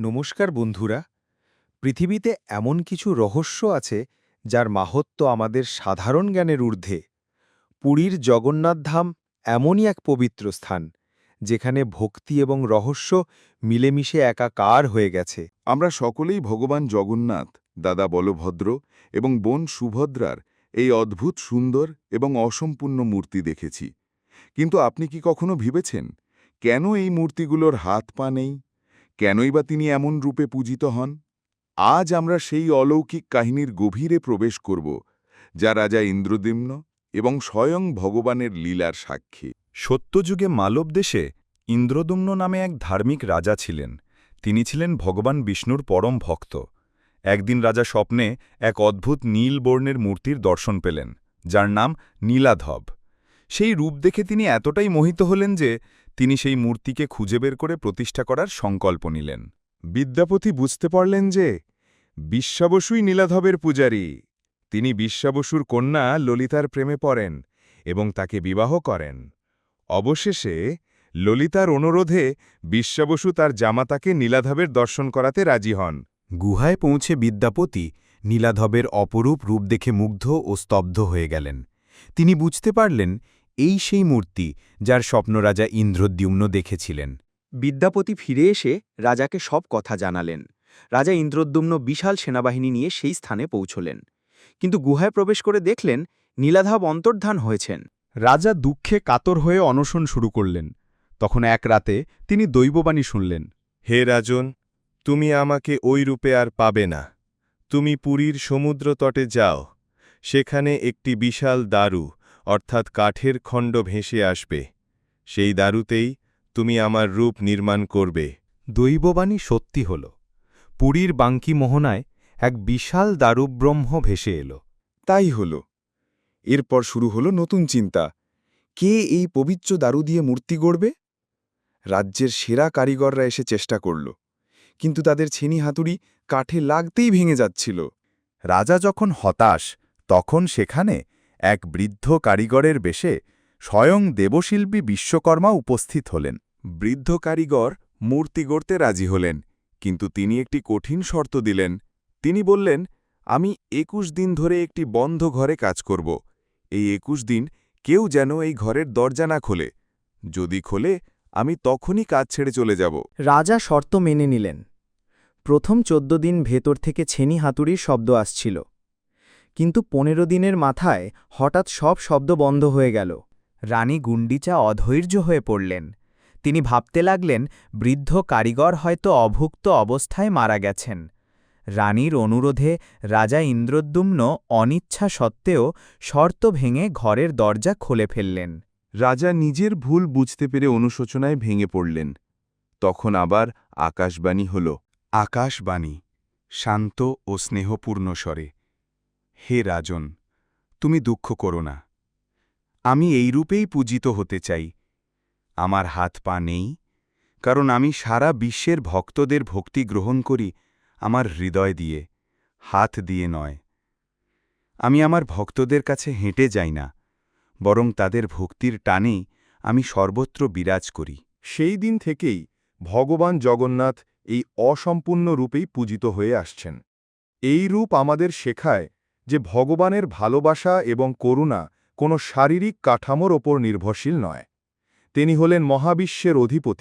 নমস্কার বন্ধুরা। পৃথিবীতে এমন কিছু রহস্য আছে যার মাহাত্ম্য আমাদের সাধারণ জ্ঞানের ঊর্ধ্বে। পুরীর জগন্নাথ ধাম এমনই এক পবিত্র স্থান, যেখানে ভক্তি এবং রহস্য মিলেমিশে একাকার হয়ে গেছে। আমরা সকলেই ভগবান জগন্নাথ, দাদা বলভদ্র এবং বোন সুভদ্রার এই অদ্ভুত সুন্দর এবং অসম্পূর্ণ মূর্তি দেখেছি। কিন্তু আপনি কি কখনো ভেবেছেন, কেন এই মূর্তিগুলোর হাত পা নেই? কেনই বা তিনি এমন রূপে পূজিত হন? আজ আমরা সেই অলৌকিক কাহিনীর গভীরে প্রবেশ করব, যা রাজা ইন্দ্রদ্যুম্ন এবং স্বয়ং ভগবানের লীলার সাক্ষী। সত্যযুগে মালব দেশে ইন্দ্রদ্যুম্ন নামে এক ধার্মিক রাজা ছিলেন। তিনি ছিলেন ভগবান বিষ্ণুর পরম ভক্ত। একদিন রাজা স্বপ্নে এক অদ্ভুত নীল বর্ণের মূর্তির দর্শন পেলেন, যার নাম নীলাধব। সেই রূপ দেখে তিনি এতটাই মোহিত হলেন যে তিনি সেই মূর্তিকে খুঁজে বের করে প্রতিষ্ঠা করার সংকল্প নিলেন। বিদ্যাপতি বুঝতে পারলেন যে বিশ্বাবসুই নীলাধবের পূজারী। তিনি বিশ্বাবসুর কন্যা ললিতার প্রেমে পড়েন এবং তাকে বিবাহ করেন। অবশেষে ললিতার অনুরোধে বিশ্বাবসু তার জামাতাকে নীলাধবের দর্শন করাতে রাজি হন। গুহায় পৌঁছে বিদ্যাপতি নীলাধবের অপরূপ রূপ দেখে মুগ্ধ ও স্তব্ধ হয়ে গেলেন। তিনি বুঝতে পারলেন এই সেই মূর্তি যার স্বপ্ন রাজা ইন্দ্রদ্যুম্ন দেখেছিলেন। বিদ্যাপতি ফিরে এসে রাজাকে সব কথা জানালেন। রাজা ইন্দ্রদ্যুম্ন বিশাল সেনাবাহিনী নিয়ে সেই স্থানে পৌঁছলেন, কিন্তু গুহায় প্রবেশ করে দেখলেন নীলাধব অন্তর্ধান হয়েছেন। রাজা দুঃখে কাতর হয়ে অনশন শুরু করলেন। তখন এক রাতে তিনি দৈববাণী শুনলেন। হে রাজন, তুমি আমাকে ওই রূপে আর পাবে না। তুমি পুরীর সমুদ্র তটে যাও। সেখানে একটি বিশাল দারু অর্থাৎ কাঠের খণ্ড ভেসে আসবে। সেই দারুতেই তুমি আমার রূপ নির্মাণ করবে। দৈববাণী সত্যি হল। পুরীর বাঙ্কি মোহনায় এক বিশাল দারুব্রহ্ম ভেসে এল। তাই হল। এরপর শুরু হল নতুন চিন্তা। কে এই পবিত্র দারু দিয়ে মূর্তি গড়বে? রাজ্যের সেরা কারিগররা এসে চেষ্টা করল, কিন্তু তাদের ছেনি হাতুড়ি কাঠে লাগতেই ভেঙে যাচ্ছিল। রাজা যখন হতাশ, তখন সেখানে এক বৃদ্ধ কারিগরের বেশে স্বয়ং দেবশিল্পী বিশ্বকর্মা উপস্থিত হলেন। বৃদ্ধ কারিগর মূর্তি গড়তে রাজি হলেন, কিন্তু তিনি একটি কঠিন শর্ত দিলেন। তিনি বললেন, আমি ২১ দিন ধরে একটি বন্ধ ঘরে কাজ করব। এই ২১ দিন কেউ যেন এই ঘরের দরজা না খোলে। যদি খোলে, আমি তখনই কাজ ছেড়ে চলে যাব। রাজা শর্ত মেনে নিলেন। প্রথম ১৪ দিন ভেতর থেকে ছেনি হাতুড়ির শব্দ আসছিল, কিন্তু ১৫ দিনের মাথায় হঠাৎ সব শব্দ বন্ধ হয়ে গেল। রানী গুন্ডিচা অধৈর্য হয়ে পড়লেন। তিনি ভাবতে লাগলেন বৃদ্ধ কারিগর হয়তো অভুক্ত অবস্থায় মারা গেছেন। রানীর অনুরোধে রাজা ইন্দ্রদ্যুম্ন অনিচ্ছা সত্ত্বেও শর্ত ভেঙে ঘরের দরজা খুলে ফেললেন। রাজা নিজের ভুল বুঝতে পেরে অনুশোচনায় ভেঙে পড়লেন। তখন আবার আকাশবাণী হল। আকাশবাণী শান্ত ও স্নেহপূর্ণ স্বরে। হে রাজন, তুমি দুঃখ করো না। আমি এই রূপেই পূজিত হতে চাই। আমার হাত পা নেই, কারণ আমি সারা বিশ্বের ভক্তদের ভক্তি গ্রহণ করি আমার হৃদয় দিয়ে, হাত দিয়ে নয়। আমি আমার ভক্তদের কাছে হেঁটে যাই না, বরং তাদের ভক্তির টানেই আমি সর্বত্র বিরাজ করি। সেই দিন থেকেই ভগবান জগন্নাথ এই অসম্পূর্ণ রূপেই পূজিত হয়ে আসছেন। এই রূপ আমাদের শেখায় যে ভগবানের ভালোবাসা এবং করুণা কোনো শারীরিক কাঠামোর ওপর নির্ভরশীল নয়। তিনি হলেন মহাবিশ্বের অধিপতি।